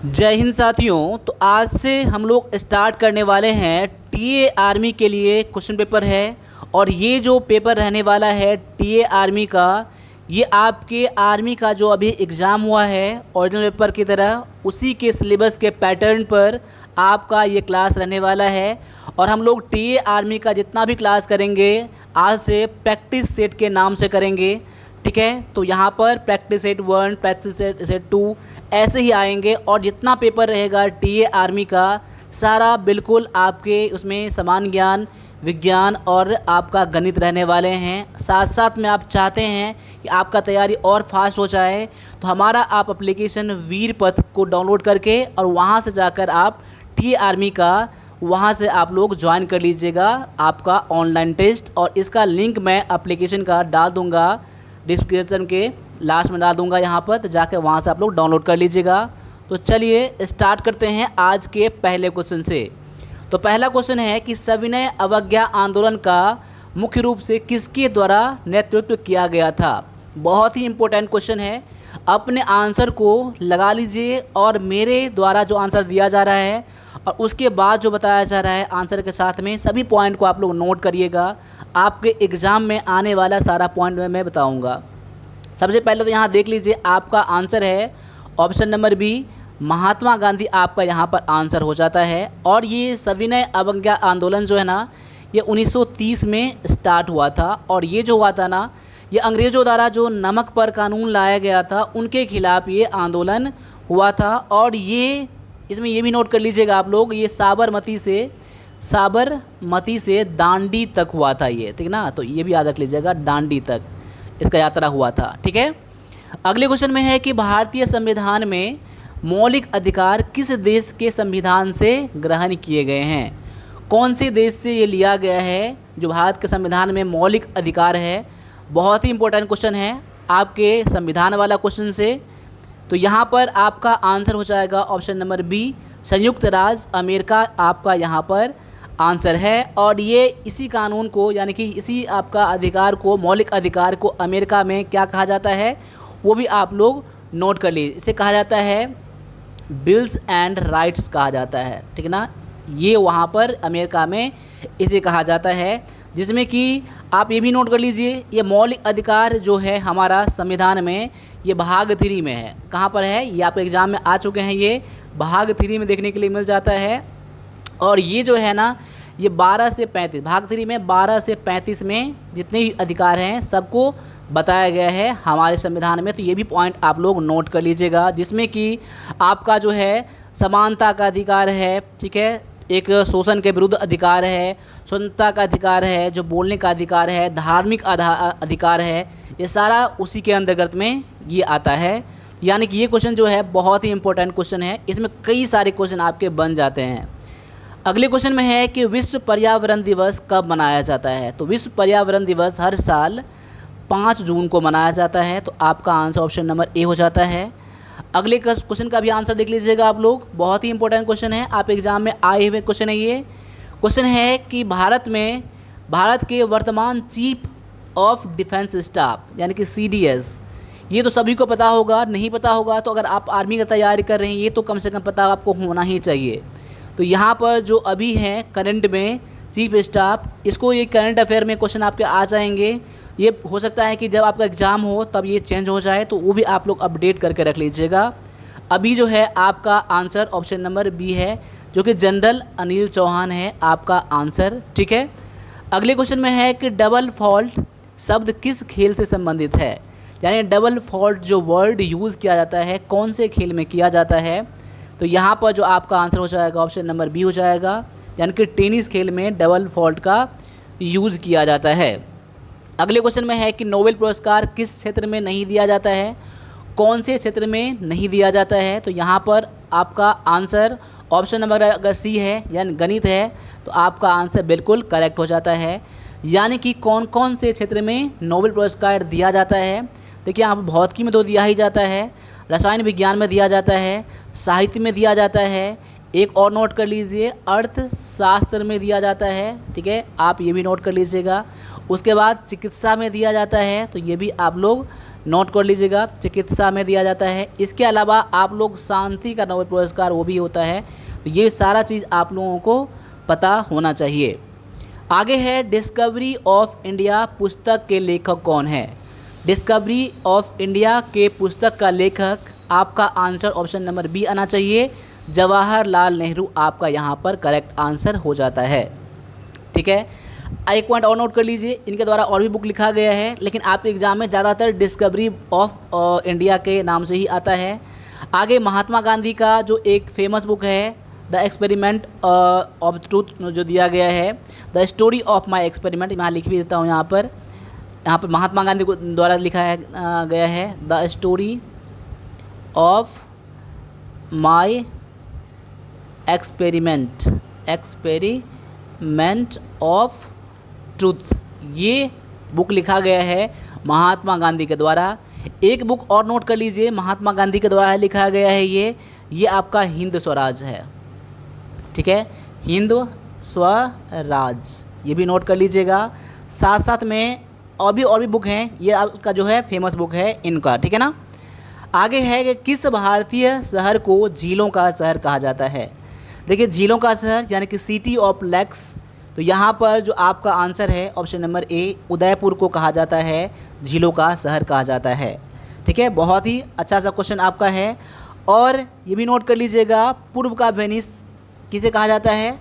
जय हिंद साथियों। तो आज से हम लोग स्टार्ट करने वाले हैं टीए आर्मी के लिए क्वेश्चन पेपर है। और ये जो पेपर रहने वाला है टीए आर्मी का, ये आपके आर्मी का जो अभी एग्ज़ाम हुआ है ओरिजिनल पेपर की तरह उसी के सिलेबस के पैटर्न पर आपका ये क्लास रहने वाला है। और हम लोग टीए आर्मी का जितना भी क्लास करेंगे आज से प्रैक्टिस सेट के नाम से करेंगे, ठीक है। तो यहाँ पर प्रैक्टिस सेट 1, प्रैक्टिस सेट 2 ऐसे ही आएंगे। और जितना पेपर रहेगा टीए आर्मी का सारा बिल्कुल आपके उसमें समान ज्ञान, विज्ञान और आपका गणित रहने वाले हैं। साथ साथ में आप चाहते हैं कि आपका तैयारी और फास्ट हो जाए तो हमारा आप एप्लीकेशन वीर पथ को डाउनलोड करके और वहाँ से जाकर आप टीए आर्मी का वहाँ से आप लोग ज्वाइन कर लीजिएगा आपका ऑनलाइन टेस्ट। और इसका लिंक मैं एप्लीकेशन का डाल दूँगा, डिस्क्रिप्शन के लास्ट में डाल दूंगा यहाँ पर, तो जाकर वहाँ से आप लोग डाउनलोड कर लीजिएगा। तो चलिए स्टार्ट करते हैं आज के पहले क्वेश्चन से। तो पहला क्वेश्चन है कि सविनय अवज्ञा आंदोलन का मुख्य रूप से किसके द्वारा नेतृत्व किया गया था। बहुत ही इम्पोर्टेंट क्वेश्चन है, अपने आंसर को लगा लीजिए और मेरे द्वारा जो आंसर दिया जा रहा है और उसके बाद जो बताया जा रहा है आंसर के साथ में सभी पॉइंट को आप लोग नोट करिएगा। आपके एग्ज़ाम में आने वाला सारा पॉइंट मैं बताऊंगा। सबसे पहले तो यहाँ देख लीजिए, आपका आंसर है option number B, Mahatma Gandhi आपका यहाँ पर आंसर हो जाता है। और ये सविनय अवज्ञा आंदोलन जो है ना, ये 1930 में स्टार्ट हुआ था। और ये जो हुआ था ना, ये अंग्रेज़ों द्वारा जो नमक पर कानून लाया गया था उनके खिलाफ़ ये आंदोलन हुआ था। और ये इसमें ये भी नोट कर लीजिएगा आप लोग, ये साबरमती से दांडी तक हुआ था ये, ठीक ना। तो ये भी याद रख लीजिएगा, दांडी तक इसका यात्रा हुआ था, ठीक है। अगले क्वेश्चन में है कि भारतीय संविधान में मौलिक अधिकार किस देश के संविधान से ग्रहण किए गए हैं। कौन से देश से ये लिया गया है जो भारत के संविधान में मौलिक अधिकार है। बहुत ही इंपॉर्टेंट क्वेश्चन है आपके संविधान वाला क्वेश्चन से। तो यहाँ पर आपका आंसर हो जाएगा ऑप्शन नंबर बी, संयुक्त राज्य अमेरिका आपका यहाँ पर आंसर है। और ये इसी कानून को यानी कि इसी आपका अधिकार को, मौलिक अधिकार को अमेरिका में क्या कहा जाता है वो भी आप लोग नोट कर लीजिए। इसे कहा जाता है बिल्स एंड राइट्स कहा जाता है, ठीक है ना। ये वहाँ पर अमेरिका में इसे कहा जाता है, जिसमें कि आप ये भी नोट कर लीजिए, ये मौलिक अधिकार जो है हमारा संविधान में ये भाग 3 में है। कहाँ पर है ये आपके एग्ज़ाम में आ चुके हैं, ये भाग 3 में देखने के लिए मिल जाता है। और ये जो है ना, ये 12 से 35 भाग 3 में 12 से 35 में जितने भी अधिकार हैं सबको बताया गया है हमारे संविधान में। तो ये भी पॉइंट आप लोग नोट कर लीजिएगा, जिसमें कि आपका जो है समानता का अधिकार है, ठीक है, एक शोषण के विरुद्ध अधिकार है, स्वतंत्रता का अधिकार है, जो बोलने का अधिकार है, धार्मिक अधिकार है, ये सारा उसी के अंतर्गत में ये आता है। यानी कि ये क्वेश्चन जो है बहुत ही इंपॉर्टेंट क्वेश्चन है, इसमें कई सारे क्वेश्चन आपके बन जाते हैं। अगले क्वेश्चन में है कि विश्व पर्यावरण दिवस कब मनाया जाता है। तो विश्व पर्यावरण दिवस हर साल 5 जून को मनाया जाता है। तो आपका आंसर ऑप्शन नंबर ए हो जाता है। अगले क्वेश्चन का भी आंसर देख लीजिएगा आप लोग, बहुत ही इंपॉर्टेंट क्वेश्चन है, आप एग्जाम में आए हुए क्वेश्चन है। ये क्वेश्चन है कि भारत के वर्तमान चीफ ऑफ डिफेंस स्टाफ यानी कि सीडीएस, ये तो सभी को पता होगा, नहीं पता होगा तो अगर आप आर्मी की तैयारी कर रहे हैं ये तो कम से कम पता आपको होना ही चाहिए। तो यहाँ पर जो अभी हैं करंट में चीफ स्टाफ, इसको ये करंट अफेयर में क्वेश्चन आपके आ जाएंगे। ये हो सकता है कि जब आपका एग्ज़ाम हो तब ये चेंज हो जाए, तो वो भी आप लोग अपडेट करके रख लीजिएगा। अभी जो है आपका आंसर ऑप्शन नंबर बी है, जो कि जनरल अनिल चौहान है आपका आंसर, ठीक है। अगले क्वेश्चन में है कि डबल फॉल्ट शब्द किस खेल से संबंधित है। यानी डबल फॉल्ट जो वर्ड यूज़ किया जाता है कौन से खेल में किया जाता है। तो यहाँ पर जो आपका आंसर हो जाएगा ऑप्शन नंबर बी हो जाएगा, यानी कि टेनिस खेल में डबल फॉल्ट का यूज़ किया जाता है। अगले क्वेश्चन में है कि नोबेल पुरस्कार किस क्षेत्र में नहीं दिया जाता है, कौन से क्षेत्र में नहीं दिया जाता है। तो यहाँ पर आपका आंसर ऑप्शन नंबर अगर सी है यानी गणित है तो आपका आंसर बिल्कुल करेक्ट हो जाता है। यानी कि कौन कौन से क्षेत्र में नोबेल पुरस्कार दिया जाता है। देखिए यहाँ पर भौतिकी में तो दिया ही जाता है, रसायन विज्ञान में दिया जाता है, साहित्य में दिया जाता है, एक और नोट कर लीजिए अर्थशास्त्र में दिया जाता है, ठीक है, आप ये भी नोट कर लीजिएगा। उसके बाद चिकित्सा में दिया जाता है, तो ये भी आप लोग नोट कर लीजिएगा, चिकित्सा में दिया जाता है। इसके अलावा आप लोग शांति का नोबेल पुरस्कार वो भी होता है। तो ये सारा चीज़ आप लोगों को पता होना चाहिए। आगे है डिस्कवरी ऑफ इंडिया पुस्तक के लेखक कौन है। डिस्कवरी ऑफ इंडिया के पुस्तक का लेखक, आपका आंसर ऑप्शन नंबर बी आना चाहिए, जवाहरलाल नेहरू आपका यहाँ पर करेक्ट आंसर हो जाता है। ठीक है, एक पॉइंट और नोट कर लीजिए, इनके द्वारा और भी बुक लिखा गया है, लेकिन आपके एग्जाम में ज़्यादातर डिस्कवरी ऑफ इंडिया के नाम से ही आता है। आगे महात्मा गांधी का जो एक फेमस बुक है द एक्सपेरिमेंट ऑफ ट्रूथ जो दिया गया है, the story of my experiment, मैं लिख भी देता हूँ यहाँ पर महात्मा गांधी को द्वारा लिखा गया है the story of my experiment of truth, ये बुक लिखा गया है महात्मा गांधी के द्वारा। एक बुक और नोट कर लीजिए, महात्मा गांधी के द्वारा लिखा गया है ये आपका हिंद स्वराज है। ठीक है, हिंद स्वराज, ये भी नोट कर लीजिएगा। साथ साथ में और भी बुक हैं, ये आपका जो है फेमस बुक है इनका। ठीक है ना। आगे है कि किस भारतीय शहर को झीलों का शहर कहा जाता है। देखिए, झीलों का शहर यानी कि सिटी ऑफ लेक्स, तो यहाँ पर जो आपका आंसर है ऑप्शन नंबर ए, उदयपुर को कहा जाता है झीलों का शहर कहा जाता है। ठीक है, बहुत ही अच्छा सा क्वेश्चन आपका है। और ये भी नोट कर लीजिएगा, पूर्व का वेनिस किसे कहा जाता है,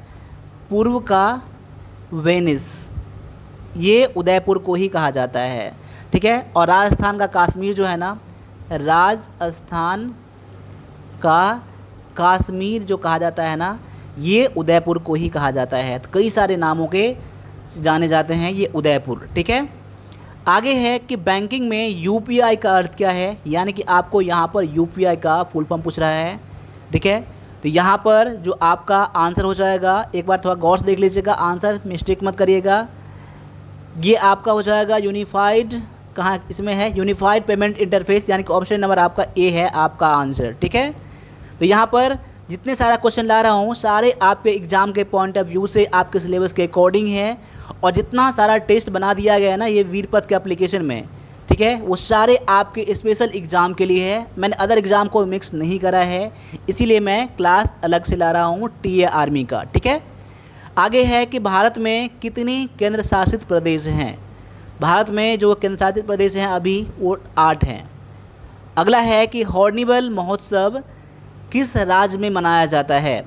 पूर्व का वेनिस, ये उदयपुर को ही कहा जाता है। ठीक है, और राजस्थान का काश्मीर जो है ना, राजस्थान का काश्मीर जो कहा जाता है ना, ये उदयपुर को ही कहा जाता है। तो कई सारे नामों के जाने जाते हैं ये उदयपुर। ठीक है, आगे है कि बैंकिंग में यूपीआई का अर्थ क्या है, यानी कि आपको यहाँ पर यूपीआई का फुल फॉर्म पूछ रहा है। ठीक है, तो यहाँ पर जो आपका आंसर हो जाएगा, एक बार थोड़ा गौर से देख लीजिएगा, आंसर मिस्टेक मत करिएगा। ये आपका हो जाएगा यूनिफाइड, कहाँ इसमें है, यूनिफाइड पेमेंट इंटरफेस, यानी कि ऑप्शन नंबर आपका ए है आपका आंसर। ठीक है, तो यहाँ पर जितने सारा क्वेश्चन ला रहा हूँ सारे आपके एग्ज़ाम के पॉइंट ऑफ व्यू से आपके सिलेबस के अकॉर्डिंग है। और जितना सारा टेस्ट बना दिया गया है ना ये वीरपत के एप्लीकेशन में, ठीक है, वो सारे आपके स्पेशल एग्ज़ाम के लिए है। मैंने अदर एग्ज़ाम को मिक्स नहीं करा है, इसीलिए मैं क्लास अलग से ला रहा हूँ टीए आर्मी का। ठीक है, आगे है कि भारत में कितनी केंद्र शासित प्रदेश हैं। भारत में जो केंद्र शासित प्रदेश हैं अभी वो 8 हैं। अगला है कि हॉर्निवल महोत्सव किस राज्य में मनाया जाता है।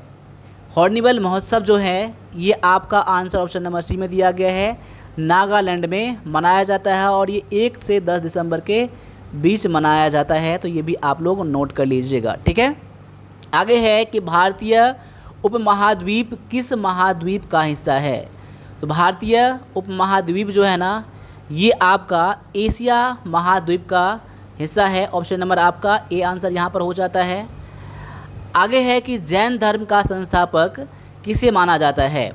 हॉर्निवल महोत्सव जो है ये आपका आंसर ऑप्शन नंबर सी में दिया गया है, नागालैंड में मनाया जाता है और ये 1 से 10 दिसंबर के बीच मनाया जाता है। तो ये भी आप लोग नोट कर लीजिएगा। ठीक है, आगे है कि भारतीय उपमहाद्वीप किस महाद्वीप का हिस्सा है। तो भारतीय उपमहाद्वीप जो है ना ये आपका एशिया महाद्वीप का हिस्सा है। ऑप्शन नंबर आपका ए आंसर यहाँ पर हो जाता है। आगे है कि जैन धर्म का संस्थापक किसे माना जाता है।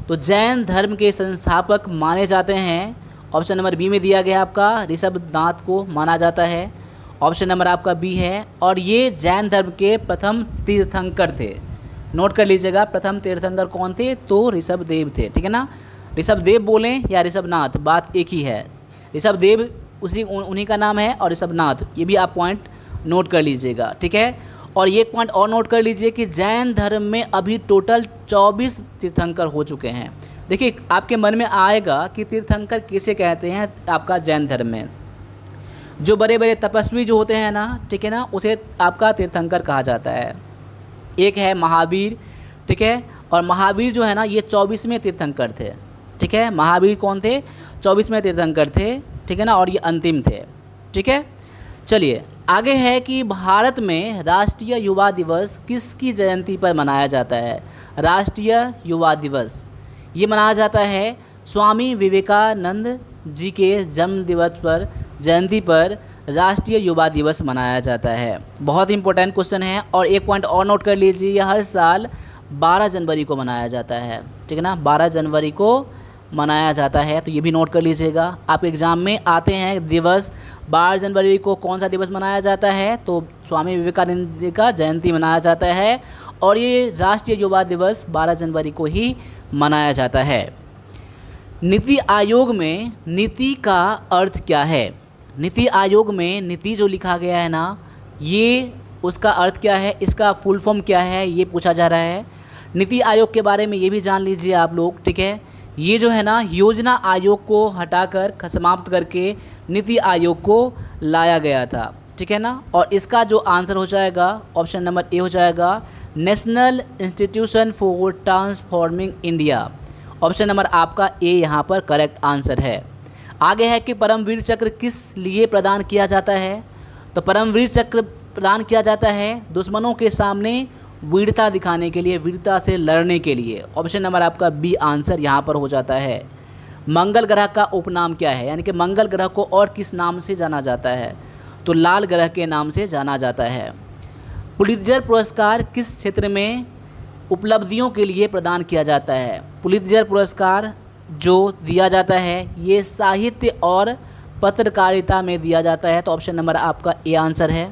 तो जैन धर्म के संस्थापक माने जाते हैं, ऑप्शन नंबर बी में दिया गया आपका ऋषभनाथ को माना जाता है। ऑप्शन नंबर आपका बी है। और ये जैन धर्म के प्रथम तीर्थंकर थे। नोट कर लीजिएगा, प्रथम तीर्थंकर कौन थे, तो ऋषभदेव थे। ठीक है ना, ऋषभदेव बोलें या ऋषभनाथ बात एक ही है। ऋषभदेव उन्हीं का नाम है और ऋषभनाथ, ये भी आप पॉइंट नोट कर लीजिएगा। ठीक है, और ये पॉइंट और नोट कर लीजिए कि जैन धर्म में अभी टोटल 24 तीर्थंकर हो चुके हैं। देखिए, आपके मन में आएगा कि तीर्थंकर किसे कहते हैं। आपका जैन धर्म में जो बड़े बड़े तपस्वी जो होते हैं ना, ठीक है ना, उसे आपका तीर्थंकर कहा जाता है। एक है महावीर, ठीक है, और महावीर जो है ना ये 24वें तीर्थंकर थे। ठीक है, महावीर कौन थे, 24वें तीर्थंकर थे। ठीक है ना, और ये अंतिम थे। ठीक है, चलिए आगे है कि भारत में राष्ट्रीय युवा दिवस किसकी जयंती पर मनाया जाता है। राष्ट्रीय युवा दिवस ये मनाया जाता है स्वामी विवेकानंद जी के जन्म दिवस पर, जयंती पर राष्ट्रीय युवा दिवस मनाया जाता है। बहुत इंपॉर्टेंट क्वेश्चन है। और एक पॉइंट और नोट कर लीजिए, यह हर साल 12 जनवरी को मनाया जाता है। ठीक है ना, 12 जनवरी को मनाया जाता है। तो ये भी नोट कर लीजिएगा, आप एग्ज़ाम में आते हैं दिवस 12 जनवरी को कौन सा दिवस मनाया जाता है, तो स्वामी विवेकानंद जी का जयंती मनाया जाता है। और ये राष्ट्रीय युवा दिवस 12 जनवरी को ही मनाया जाता है। नीति आयोग में नीति का अर्थ क्या है। नीति आयोग में नीति जो लिखा गया है ना, ये उसका अर्थ क्या है, इसका फुल फॉर्म क्या है, ये पूछा जा रहा है। नीति आयोग के बारे में ये भी जान लीजिए आप लोग, ठीक है। ये जो है ना, योजना आयोग को हटाकर समाप्त करके नीति आयोग को लाया गया था, ठीक है ना। और इसका जो आंसर हो जाएगा ऑप्शन नंबर ए हो जाएगा, national institution for transforming India. Option number आपका ए यहाँ पर करेक्ट आंसर है। आगे है कि परमवीर चक्र किस लिए प्रदान किया जाता है। तो परमवीर चक्र प्रदान किया जाता है दुश्मनों के सामने वीरता दिखाने के लिए, वीरता से लड़ने के लिए। ऑप्शन नंबर आपका बी आंसर यहाँ पर हो जाता है। मंगल ग्रह का उपनाम क्या है, यानी कि मंगल ग्रह को और किस नाम से जाना जाता है, तो लाल ग्रह के नाम से जाना जाता है। पुलित्जर पुरस्कार किस क्षेत्र में उपलब्धियों के लिए प्रदान किया जाता है। पुलित्जर पुरस्कार जो दिया जाता है ये साहित्य और पत्रकारिता में दिया जाता है, तो ऑप्शन नंबर आपका ए आंसर है।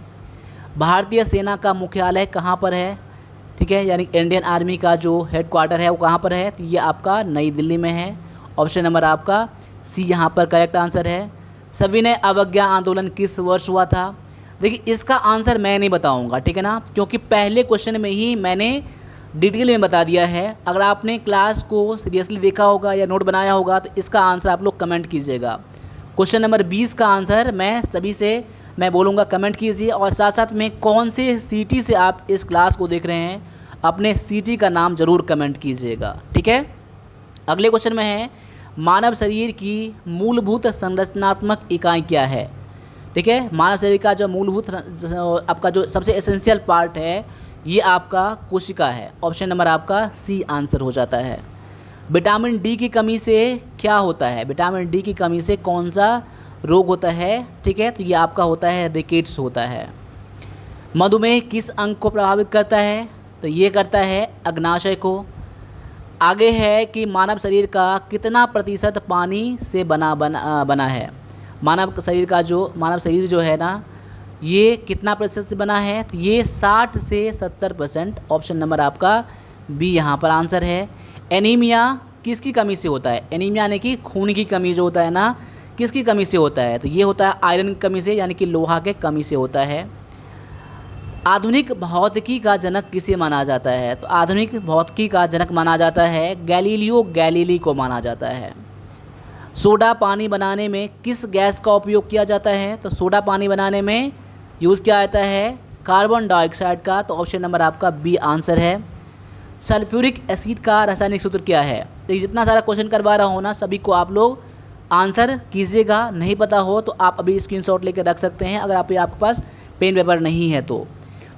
भारतीय सेना का मुख्यालय कहाँ पर है, ठीक है, यानी इंडियन आर्मी का जो हेडक्वार्टर है वो कहाँ पर है, तो ये आपका नई दिल्ली में है। ऑप्शन नंबर आपका सी यहाँ पर करेक्ट आंसर है। सविनय अवज्ञा आंदोलन किस वर्ष हुआ था। देखिए इसका आंसर मैं नहीं बताऊंगा, ठीक है ना, क्योंकि पहले क्वेश्चन में ही मैंने डिटेल में बता दिया है। अगर आपने क्लास को सीरियसली देखा होगा या नोट बनाया होगा तो इसका आंसर आप लोग कमेंट कीजिएगा। क्वेश्चन नंबर 20 का आंसर मैं सभी से मैं बोलूँगा कमेंट कीजिए, और साथ साथ में कौन से सिटी से आप इस क्लास को देख रहे हैं अपने सिटी का नाम ज़रूर कमेंट कीजिएगा, ठीक है। अगले क्वेश्चन में है, मानव शरीर की मूलभूत संरचनात्मक इकाई क्या है, ठीक है। मानव शरीर का जो मूलभूत आपका जो सबसे एसेंशियल पार्ट है ये आपका कोशिका है। ऑप्शन नंबर आपका सी आंसर हो जाता है। विटामिन डी की कमी से क्या होता है, विटामिन डी की कमी से कौन सा रोग होता है, ठीक है, तो ये आपका होता है रिकेट्स होता है। मधुमेह किस अंग को प्रभावित करता है, तो ये करता है अग्नाशय को। आगे है कि मानव शरीर का कितना प्रतिशत पानी से बना है। मानव शरीर जो है ना ये कितना प्रतिशत से बना है, तो ये 60 से 70%। ऑप्शन नंबर आपका बी यहाँ पर आंसर है। एनीमिया किसकी कमी से होता है, एनीमिया यानी कि खून की कमी जो होता है ना, किसकी कमी से होता है, तो ये होता है आयरन की कमी से, यानी कि लोहा के कमी से होता है। आधुनिक भौतिकी का जनक किसे माना जाता है, तो आधुनिक भौतिकी का जनक माना जाता है गैलीलियो गैलीली को माना जाता है। सोडा पानी बनाने में किस गैस का उपयोग किया जाता है, तो सोडा पानी बनाने में यूज़ किया जाता है कार्बन डाइऑक्साइड का, तो ऑप्शन नंबर आपका बी आंसर है। सल्फ्यूरिक एसिड का रासायनिक सूत्र क्या है, तो जितना सारा क्वेश्चन करवा रहा हूँ ना सभी को आप लोग आंसर कीजिएगा। नहीं पता हो तो आप अभी स्क्रीनशॉट लेकर रख सकते हैं, अगर आपके पास पेन पेपर नहीं है तो।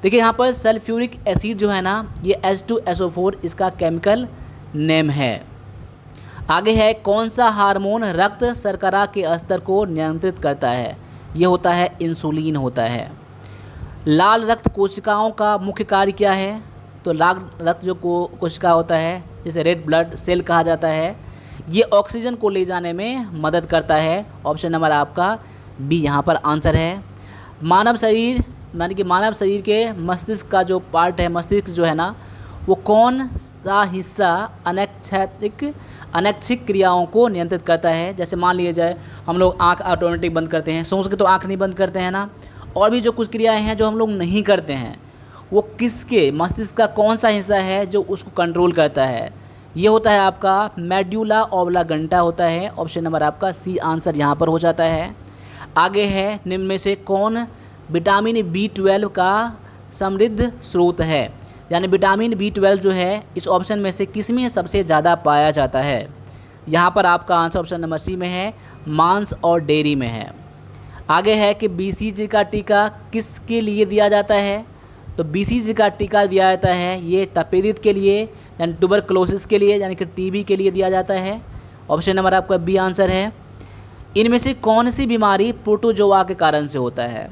देखिए यहाँ पर सल्फ्यूरिक एसिड जो है ना ये H2SO4 इसका केमिकल नेम है। आगे है, कौन सा हार्मोन रक्त शर्करा के स्तर को नियंत्रित करता है, ये होता है इंसुलिन होता है। लाल रक्त कोशिकाओं का मुख्य कार्य क्या है, तो लाल रक्त जो कोशिका होता है जिसे रेड ब्लड सेल कहा जाता है, ये ऑक्सीजन को ले जाने में मदद करता है। ऑप्शन नंबर आपका बी यहाँ पर आंसर है। मानव शरीर यानी कि मानव शरीर के मस्तिष्क का जो पार्ट है, मस्तिष्क जो है ना वो कौन सा हिस्सा अनैच्छिक क्रियाओं को नियंत्रित करता है। जैसे मान लिया जाए हम लोग आँख ऑटोमेटिक बंद करते हैं, सोच के तो आँख नहीं बंद करते हैं ना, और भी जो कुछ क्रियाएं हैं जो हम लोग नहीं करते हैं वो किसके मस्तिष्क का कौन सा हिस्सा है जो उसको कंट्रोल करता है, ये होता है आपका मेड्यूला ऑब्लांगेटा होता है। ऑप्शन नंबर आपका सी आंसर यहाँ पर हो जाता है। आगे है, निम्न में से कौन विटामिन B12 का समृद्ध स्रोत है, यानी विटामिन B12 जो है इस ऑप्शन में से किस में सबसे ज़्यादा पाया जाता है। यहाँ पर आपका आंसर ऑप्शन नंबर सी में है, मांस और डेयरी में है। आगे है कि BCG का टीका किसके लिए दिया जाता है, तो BCG का टीका दिया जाता है ये तपेदिक के लिए यानी ट्यूबरकुलोसिस के लिए यानी कि TB के लिए दिया जाता है। ऑप्शन नंबर आपका बी आंसर है। इनमें से कौन सी बीमारी प्रोटोजोआ के कारण से होता है,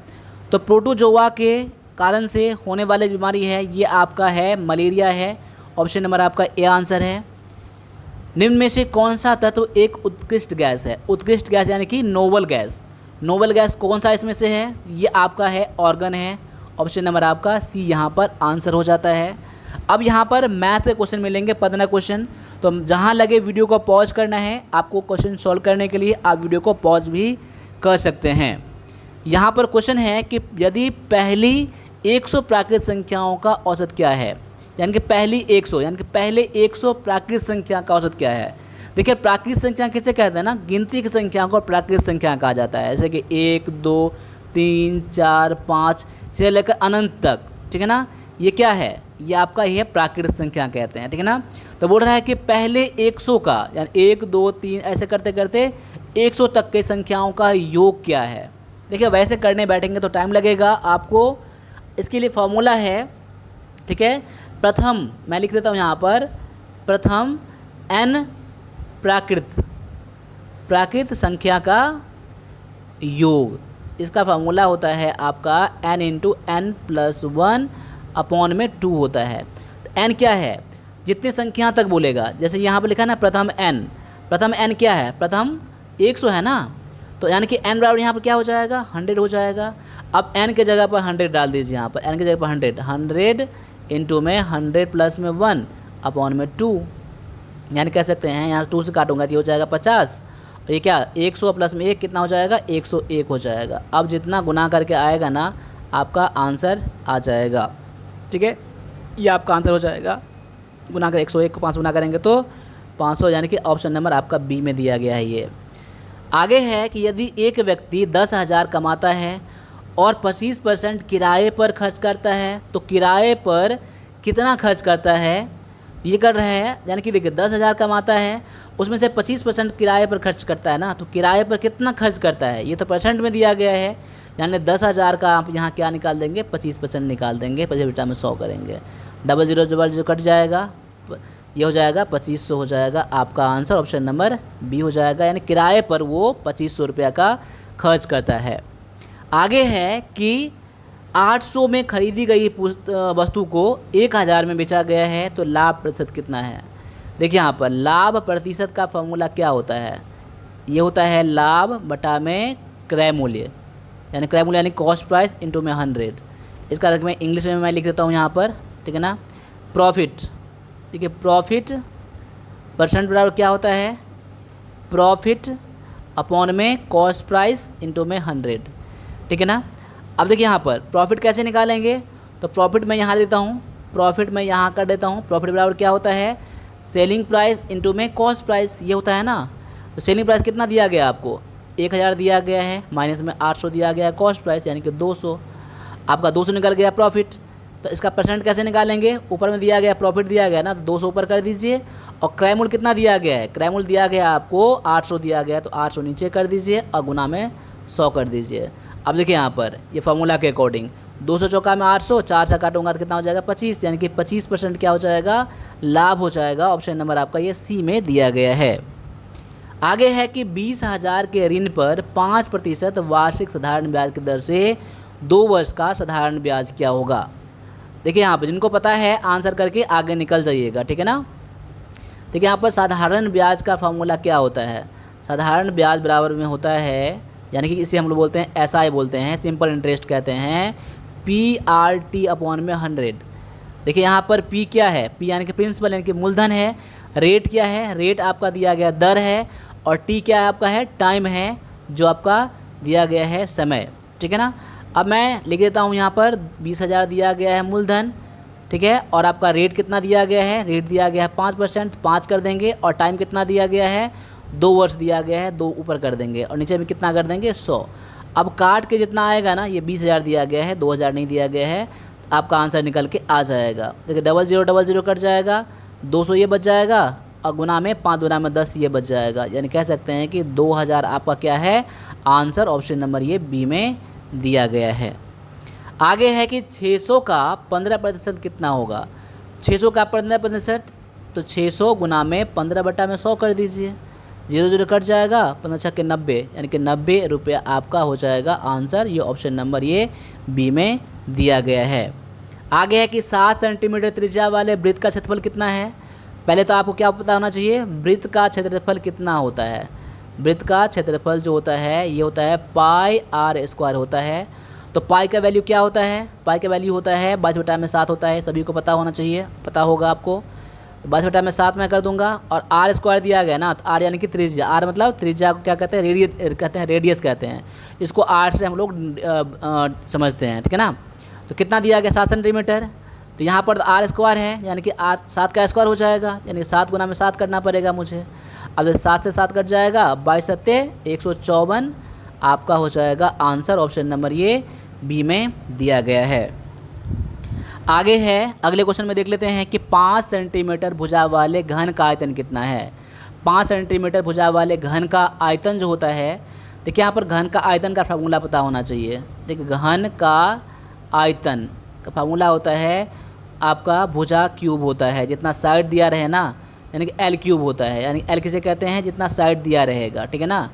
तो प्रोटोजोआ के कारण से होने वाली बीमारी है ये आपका है मलेरिया है। ऑप्शन नंबर आपका ए आंसर है। निम्न में से कौन सा तत्व एक उत्कृष्ट गैस है, उत्कृष्ट गैस यानी कि नोबल गैस, नोबल गैस कौन सा इसमें से है, ये आपका है ऑर्गन है। ऑप्शन नंबर आपका सी यहाँ पर आंसर हो जाता है। अब यहाँ पर मैथ के क्वेश्चन मिलेंगे, 15 क्वेश्चन, तो जहाँ लगे वीडियो को पॉज करना है आपको क्वेश्चन सॉल्व करने के लिए, आप वीडियो को पॉज भी कर सकते हैं। यहाँ पर क्वेश्चन है कि यदि पहली 100 प्राकृत संख्याओं का औसत क्या है, यानी कि पहली 100 यानी कि पहले 100 प्राकृत संख्या का औसत क्या है। देखिए प्राकृत संख्या किसे कहते हैं ना, गिनती की संख्या को प्राकृत संख्या कहा जाता है, जैसे कि 1 2 3 4 5 से लेकर अनंत तक, ठीक है ना। ये क्या है, ये आपका ये प्राकृत संख्या कहते हैं, ठीक है ना। तो बोल रहा है कि पहले 100 का यानी 1 2 3 ऐसे करते करते 100 तक के संख्याओं का योग क्या है। देखिए वैसे करने बैठेंगे तो टाइम लगेगा आपको, इसके लिए फॉर्मूला है, ठीक है। प्रथम मैं लिख देता हूँ यहाँ पर, प्रथम n प्राकृत संख्या का योग, इसका फार्मूला होता है आपका n into n plus 1 upon में 2 होता है। n क्या है, जितनी संख्या तक बोलेगा, जैसे यहाँ पर लिखा है ना प्रथम n क्या है, प्रथम 100 है ना, तो यानी कि n बराबर यहाँ पर क्या हो जाएगा 100 हो जाएगा। अब n के जगह पर 100 डाल दीजिए, यहाँ पर n की जगह पर 100 इंटू में 100 प्लस में 1 अपॉन में 2, यानी कह सकते हैं यहाँ 2 से काटूंगा तो ये हो जाएगा 50, और ये क्या 100 प्लस में 1 कितना हो जाएगा 101 हो जाएगा। अब जितना गुना करके आएगा ना आपका आंसर आ जाएगा, ठीक है, ये आपका आंसर हो जाएगा। गुना कर 101 को 5 गुना करेंगे तो 500, यानी कि ऑप्शन नंबर आपका बी में दिया गया है। ये आगे है कि यदि एक व्यक्ति 10,000 कमाता है और 25% किराए पर खर्च करता है तो किराए पर कितना खर्च करता है, ये कर रहे हैं। यानी कि देखिए 10,000 कमाता है, उसमें से 25% किराए पर खर्च करता है ना, तो किराए पर कितना खर्च करता है, ये तो परसेंट में दिया गया है। यानी 10,000 का आप यहाँ क्या निकाल देंगे 25% निकाल देंगे, 25 बटा में 100 करेंगे, 00 कट जाएगा, ये हो जाएगा 2500 हो जाएगा। आपका आंसर ऑप्शन नंबर बी हो जाएगा, यानी किराए पर वो 2500 रुपया का खर्च करता है। आगे है कि 800 में खरीदी गई वस्तु को 1000 में बेचा गया है तो लाभ प्रतिशत कितना है। देखिए यहाँ पर लाभ प्रतिशत का फॉर्मूला क्या होता है, ये होता है लाभ बटा में क्रय मूल्य, यानी क्रय मूल्य यानी कॉस्ट प्राइस इंटू में 100। इसका मैं इंग्लिश में मैं लिख देता हूँ यहाँ पर, ठीक है ना, प्रॉफिट, ठीक है, प्रॉफिट परसेंट बराबर क्या होता है प्रॉफिट अपॉन में कॉस्ट प्राइस इंटू में 100, ठीक है ना। अब देखिए यहाँ पर प्रॉफिट कैसे निकालेंगे, तो प्रॉफिट मैं यहाँ देता हूँ, प्रॉफिट मैं यहाँ कर देता हूँ। प्रॉफिट बराबर क्या होता है सेलिंग प्राइस इंटू में कॉस्ट प्राइस, ये होता है ना। तो सेलिंग प्राइस कितना दिया गया आपको 1000 दिया गया है, माइनस में 800 दिया गया है कॉस्ट प्राइस, यानी कि 200, आपका 200 निकल गया प्रॉफिट। तो इसका परसेंट कैसे निकालेंगे, ऊपर में दिया गया प्रॉफिट दिया गया ना, तो 200 ऊपर कर दीजिए, और क्रय मूल्य कितना दिया गया है, क्रय मूल्य दिया गया आपको 800 दिया गया, तो 800 नीचे कर दीजिए और गुना में 100 कर दीजिए। अब देखिए यहाँ पर ये फार्मूला के अकॉर्डिंग 200 चौका में 800, 4 से काटूंगा तो कितना हो जाएगा 25, यानी कि 25% क्या हो जाएगा लाभ हो जाएगा। ऑप्शन नंबर आपका ये सी में दिया गया है। आगे है कि 20,000 के ऋण पर 5% वार्षिक साधारण ब्याज की दर से 2 वर्ष का साधारण ब्याज क्या होगा। देखिए यहाँ पर जिनको पता है आंसर करके आगे निकल जाइएगा, ठीक है ना। देखिए यहाँ पर साधारण ब्याज का फॉर्मूला क्या होता है, साधारण ब्याज बराबर में होता है, यानी कि इसे हम लोग बोलते हैं SI बोलते हैं, सिंपल इंटरेस्ट कहते हैं, PRT अपॉन में 100। देखिए यहाँ पर P क्या है, P यानी कि प्रिंसिपल यानी कि मूलधन है, रेट क्या है, रेट आपका दिया गया दर है, और T क्या है आपका है टाइम है, जो आपका दिया गया है समय, ठीक है ना। अब मैं लिख देता हूँ यहाँ पर 20,000 दिया गया है मूलधन, ठीक है, और आपका रेट कितना दिया गया है, रेट दिया गया है 5%, 5 कर देंगे, और टाइम कितना दिया गया है 2 वर्ष दिया गया है, 2 ऊपर कर देंगे, और नीचे में कितना कर देंगे 100। अब काट के जितना आएगा ना, ये 20,000 दिया गया है, 2,000 नहीं दिया गया है, आपका आंसर निकल के आ जाएगा। देखिए 0000 कट जाएगा, 200 ये बच जाएगा, और गुना में 5 गुना में 10 ये बच जाएगा, यानी कह सकते हैं कि 2000 आपका क्या है आंसर ऑप्शन नंबर ये बी में दिया गया है। आगे है कि 600 का 15% कितना होगा। 600 का 15%, तो 600 गुना में 15 बटा में 100 कर दीजिए, 00 कट जाएगा, 15 के 90, यानी कि 90 रुपया आपका हो जाएगा आंसर। ये ऑप्शन नंबर ये बी में दिया गया है। आगे है कि 7 सेंटीमीटर त्रिज्या वाले वृत्त का क्षेत्रफल कितना है। पहले तो आपको क्या पता होना चाहिए, वृत्त का क्षेत्रफल कितना होता है। वृत्त का क्षेत्रफल जो होता है ये होता है πr² होता है। तो पाई का वैल्यू क्या होता है, पाई का वैल्यू होता है 22 बटा में 7 होता है, सभी को पता होना चाहिए, पता होगा आपको। तो 22/7 में कर दूंगा, और आर स्क्वायर दिया गया ना, तो आर यानी कि त्रिज्या, आर मतलब त्रिज्या को क्या कहते हैं, रेडियस कहते हैं। इसको 8 से हम लोग समझते हैं, ठीक है ना। तो कितना दिया गया 7 सेंटीमीटर, तो यहाँ पर आर स्क्वायर है यानी कि 7 का स्क्वायर हो जाएगा, यानी कि 7 गुना में 7 करना पड़ेगा मुझे। अब 7 से 7 कट जाएगा, 22 सत्ते 154 आपका हो जाएगा आंसर, ऑप्शन नंबर ये बी में दिया गया है। आगे है, अगले क्वेश्चन में देख लेते हैं कि 5 सेंटीमीटर भुजा वाले घन का आयतन कितना है। 5 सेंटीमीटर भुजा वाले घन का आयतन जो होता है, देखिए यहाँ पर घन का आयतन का फार्मूला पता होना चाहिए। देखिए घन का आयतन का फार्मूला होता है आपका भुजा क्यूब होता है, जितना साइड दिया रहे ना, यानी कि एल क्यूब होता है, यानी एल किसे कहते हैं, जितना साइड दिया रहेगा, ठीक है ना।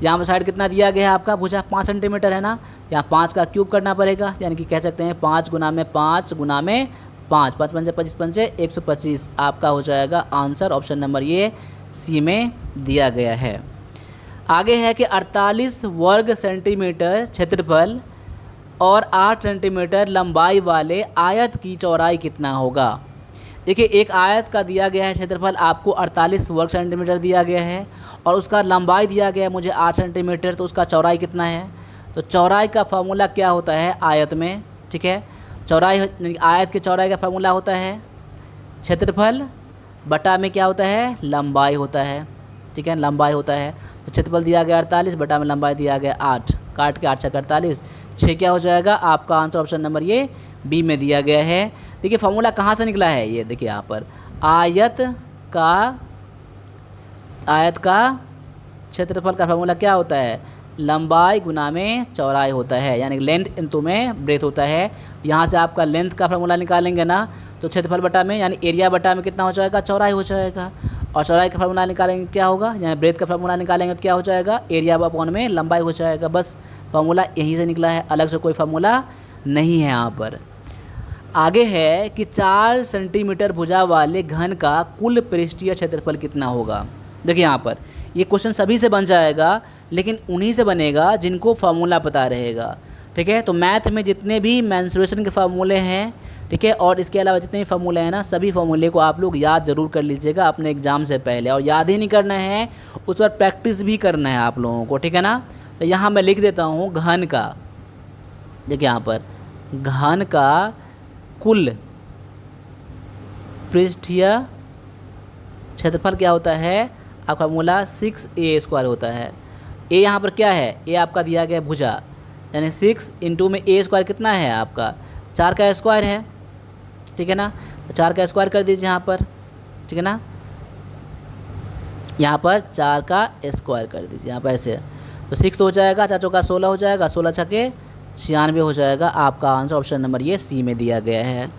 यहाँ पर साइड कितना दिया गया है आपका, भुजा 5 सेंटीमीटर है ना, यहाँ 5 का क्यूब करना पड़ेगा, यानी कि कह सकते हैं 5 गुना में 5 गुना में 5, 5 पंजे 25 पंजे 125 आपका हो जाएगा आंसर, ऑप्शन नंबर ये सी में दिया गया है। आगे है कि 48 वर्ग सेंटीमीटर क्षेत्रफल और 8 सेंटीमीटर लंबाई वाले आयत की चौड़ाई कितना होगा। देखिए एक आयत का दिया गया है क्षेत्रफल आपको 48 वर्ग सेंटीमीटर दिया गया है, और उसका लंबाई दिया गया है मुझे 8 सेंटीमीटर, तो उसका चौड़ाई कितना है। तो चौड़ाई का फार्मूला क्या होता है आयत में, ठीक है। चौड़ाई आयत की चौड़ाई का फार्मूला होता है क्षेत्रफल बटा में क्या होता है, लंबाई होता है, ठीक है, लंबाई होता है। तो क्षेत्रफल दिया गया 48 बटा में लंबाई दिया गया 8, काट के 8 से 48 6 क्या हो जाएगा आपका आंसर, ऑप्शन नंबर ये बी में दिया गया है। देखिए फार्मूला कहाँ से निकला है, ये देखिए यहाँ पर आयत का क्षेत्रफल का फार्मूला क्या होता है, लंबाई गुना में चौड़ाई होता है, यानी लेंथ इंटू में ब्रेथ होता है। यहाँ से आपका लेंथ का फार्मूला निकालेंगे ना, तो क्षेत्रफल बटा में यानी एरिया बटा में कितना हो जाएगा, चौड़ाई हो जाएगा, और चौड़ाई का फार्मूला निकालेंगे क्या होगा, यानी ब्रेथ का फार्मूला निकालेंगे तो क्या हो जाएगा, एरिया अपॉन में लंबाई हो जाएगा। बस फार्मूला यहीं से निकला है, अलग से कोई फार्मूला नहीं है यहाँ पर। आगे है कि 4 सेंटीमीटर भुजा वाले घन का कुल पृष्ठीय क्षेत्रफल कितना होगा। देखिए यहाँ पर ये क्वेश्चन सभी से बन जाएगा, लेकिन उन्हीं से बनेगा जिनको फार्मूला पता रहेगा, ठीक है। तो मैथ में जितने भी मेंसुरेशन के फार्मूले हैं, ठीक है, और इसके अलावा जितने भी फार्मूले हैं ना, सभी फार्मूले को आप लोग याद ज़रूर कर लीजिएगा अपने एग्ज़ाम से पहले, और याद ही नहीं करना है, उस पर प्रैक्टिस भी करना है आप लोगों को, ठीक है ना। तो यहाँ मैं लिख देता हूँ घन का, देखिए यहाँ पर घन का कुल पृष्ठीय क्षेत्रफल क्या होता है आपका फार्मूला 6a² होता है। ए यहाँ पर क्या है, ए आपका दिया गया भुजा, यानी 6 इंटू में a² कितना है आपका 4 का स्क्वायर है, ठीक है ना। तो 4 का स्क्वायर कर दीजिए यहाँ पर, ठीक है ना, यहाँ पर 4 का स्क्वायर कर दीजिए यहाँ पर ऐसे, तो 6 तो हो जाएगा, 4 चौका 16 हो जाएगा, 16 छक्के 96 हो जाएगा आपका आंसर, ऑप्शन नंबर ये सी में दिया गया है।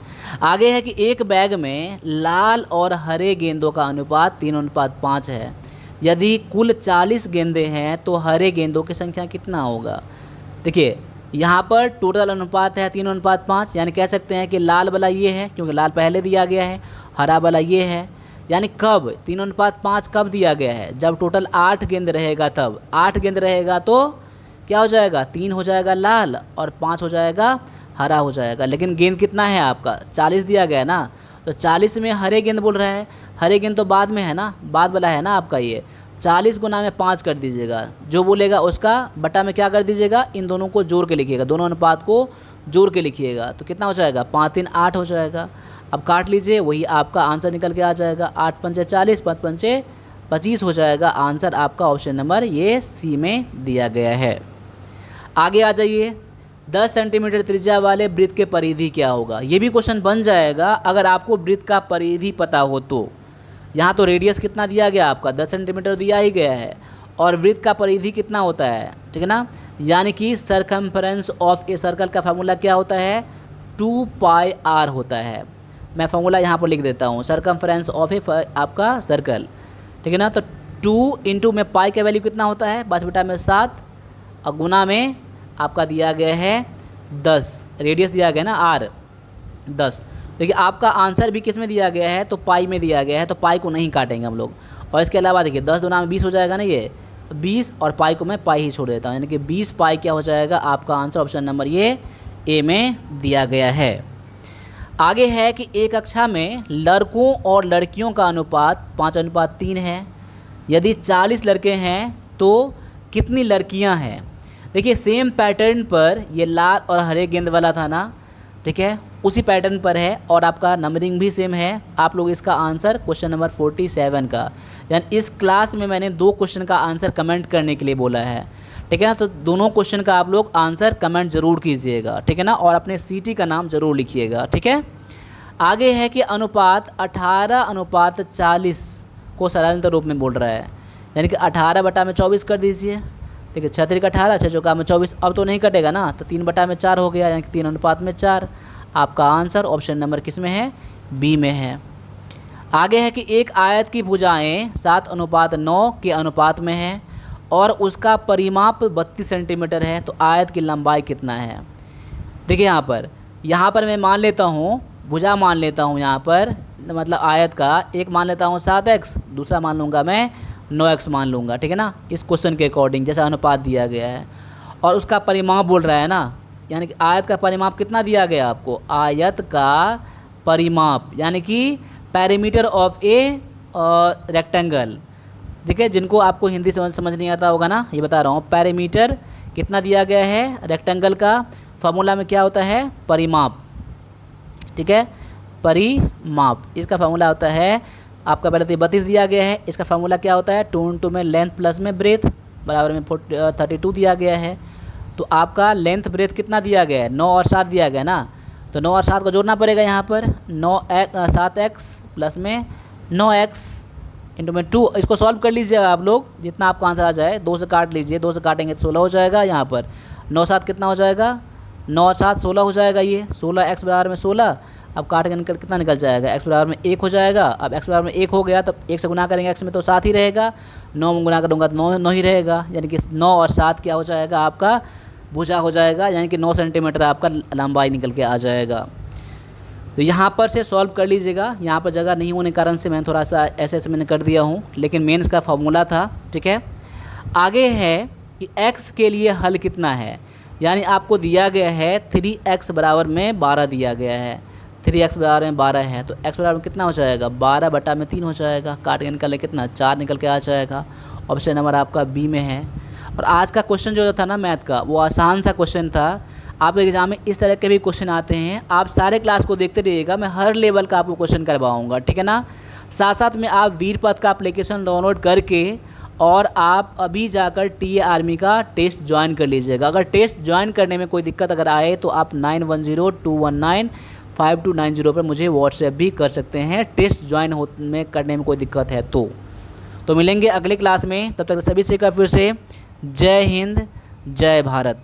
आगे है कि एक बैग में लाल और हरे गेंदों का अनुपात 3:5 है। यदि कुल 40 गेंदें हैं तो हरे गेंदों की संख्या कितना होगा। देखिए यहाँ पर टोटल अनुपात है 3:5, यानी कह सकते हैं कि लाल वाला ये है क्योंकि लाल पहले दिया गया है, हरा वाला ये है, यानी कब 3:5 कब दिया गया है, जब टोटल 8 गेंद रहेगा, तब 8 गेंद रहेगा तो क्या हो जाएगा, 3 हो जाएगा लाल और 5 हो जाएगा हरा हो जाएगा। लेकिन गेंद कितना है आपका 40 दिया गया है ना, तो 40 में हरे गेंद बोल रहा है, हरे गेंद तो बाद में है ना, बाद वाला है ना आपका ये, 40 गुना में 5 कर दीजिएगा, जो बोलेगा उसका बटा में क्या कर दीजिएगा, इन दोनों को जोड़ के लिखिएगा, दोनों अनुपात को जोड़ के लिखिएगा, तो कितना हो जाएगा 5 3 8 हो जाएगा। अब काट लीजिए, वही आपका आंसर निकल के आ जाएगा, 8 पंचे 40 5 पंचे 25 हो जाएगा आंसर आपका, ऑप्शन नंबर ये सी में दिया गया है। आगे आ जाइए, 10 सेंटीमीटर त्रिज्या वाले वृत्त के परिधि क्या होगा। ये भी क्वेश्चन बन जाएगा अगर आपको वृत्त का परिधि पता हो तो। यहाँ तो रेडियस कितना दिया गया आपका 10 सेंटीमीटर दिया ही गया है, और वृत्त का परिधि कितना होता है, ठीक है ना, यानी कि सरकमफ्रेंस ऑफ ए सर्कल का फार्मूला क्या होता है 2πr होता है। मैं फार्मूला यहाँ पर लिख देता हूँ, सरकमफ्रेंस ऑफ ए आपका सर्कल, ठीक है ना। तो 2 इंटू में पाई का वैल्यू कितना होता है 5/7, और गुना में आपका दिया गया है 10, रेडियस दिया गया ना r 10। देखिए आपका आंसर भी किस में दिया गया है, तो पाई में दिया गया है, तो पाई को नहीं काटेंगे हम लोग। और इसके अलावा देखिए 10 दूना में 20 हो जाएगा ना, ये 20 और पाई को मैं पाई ही छोड़ देता हूँ, यानी कि 20 पाई क्या हो जाएगा आपका आंसर, ऑप्शन नंबर ये ए में दिया गया है। आगे है कि एक कक्षा में लड़कों और लड़कियों का अनुपात 5:3 है। यदि 40 लड़के हैं तो कितनी लड़कियां हैं। देखिए सेम पैटर्न पर ये लाल और हरे गेंद वाला था ना, ठीक है, उसी पैटर्न पर है और आपका नंबरिंग भी सेम है। आप लोग इसका आंसर क्वेश्चन नंबर 47 का, यानी इस क्लास में मैंने 2 क्वेश्चन का आंसर कमेंट करने के लिए बोला है, ठीक है ना। तो दोनों क्वेश्चन का आप लोग आंसर कमेंट ज़रूर कीजिएगा, ठीक है ना, और अपने सिटी का नाम ज़रूर लिखिएगा, ठीक है। आगे है कि अनुपात 18:40 को साधारणतः रूप में बोल रहा है, यानी कि 18/24 कर दीजिए, ठीक है। 6 3 18, 6 चौका में 24, अब तो नहीं कटेगा ना, तो 3/4 हो गया, यानी कि 3:4। आपका आंसर ऑप्शन नंबर किस में है, बी में है। आगे है कि एक आयत की भुजाएं 7:9 के अनुपात में है और उसका परिमाप 32 सेंटीमीटर है, तो आयत की लंबाई कितना है। देखिए यहाँ पर मैं मान लेता हूँ, भुजा मान लेता हूँ यहाँ पर, मतलब आयत का एक मान लेता हूँ 7x, दूसरा मान लूँगा मैं 9x मान लूँगा, ठीक है ना, इस क्वेश्चन के अकॉर्डिंग जैसा अनुपात दिया गया है। और उसका परिमाप बोल रहा है ना, यानी कि आयत का परिमाप कितना दिया गया आपको, आयत का परिमाप, यानी कि पैरीमीटर ऑफ ए रेक्टेंगल, ठीक है। जिनको आपको हिंदी समझ नहीं आता होगा ना, ये बता रहा हूँ, पैरीमीटर कितना दिया गया है रेक्टेंगल का, फार्मूला में क्या होता है, परिमाप, ठीक है, परिमाप। इसका फार्मूला होता है आपका, पहले तो 32 दिया गया है, इसका फार्मूला क्या होता है, 2 × में लेंथ प्लस में ब्रेथ बराबर में 32 दिया गया है। तो आपका लेंथ ब्रेथ कितना दिया गया है, 9 और 7 दिया गया ना, तो 9 और 7 को जोड़ना पड़ेगा यहाँ पर, 7x प्लस में 9x इंटू में 2। इसको सॉल्व कर लीजिएगा आप लोग, जितना आपका आंसर आ जाए, 2 से काट लीजिए, 2 से काटेंगे तो 16 हो जाएगा। यहाँ पर 9 7 कितना हो जाएगा, 9 और 7 16 हो जाएगा, ये 16, x बराबर में 16, अब काट के कितना निकल जाएगा, x बराबर में 1 हो जाएगा। अब x बराबर में 1 हो गया, तब 1 से गुना करेंगे x में तो 7 ही रहेगा, 9 में गुना करूँगा तो 9 ही रहेगा, यानी कि 9 और 7 क्या हो जाएगा, आपका भुजा हो जाएगा, यानी कि 9 सेंटीमीटर आपका लंबाई निकल के आ जाएगा। तो यहाँ पर से सॉल्व कर लीजिएगा, यहाँ पर जगह नहीं होने के कारण से मैंने थोड़ा सा ऐसे मैंने कर दिया हूँ, लेकिन मेन इसका फॉर्मूला था, ठीक है। आगे है कि x के लिए हल कितना है, यानी आपको दिया गया है 3x बराबर में 12 दिया गया है, 3x बराबर में 12 है, तो x बराबर में कितना हो जाएगा, 12/3 हो जाएगा, काट के निकल कितना 4 निकल के आ जाएगा। ऑप्शन नंबर आपका बी में है। और आज का क्वेश्चन जो था ना मैथ का, वो आसान सा क्वेश्चन था। आपके एग्जाम में इस तरह के भी क्वेश्चन आते हैं, आप सारे क्लास को देखते रहिएगा, मैं हर लेवल का आपको क्वेश्चन करवाऊँगा, ठीक है ना। साथ साथ में आप वीरपथ का एप्लीकेशन डाउनलोड करके और आप अभी जाकर टीए आर्मी का टेस्ट ज्वाइन कर लीजिएगा। अगर टेस्ट ज्वाइन करने में कोई दिक्कत अगर आए तो आप 9102195290 पर मुझे व्हाट्सएप भी कर सकते हैं, टेस्ट ज्वाइन करने में कोई दिक्कत है तो मिलेंगे अगले क्लास में। तब तक सभी से फिर से जय हिंद, जय भारत।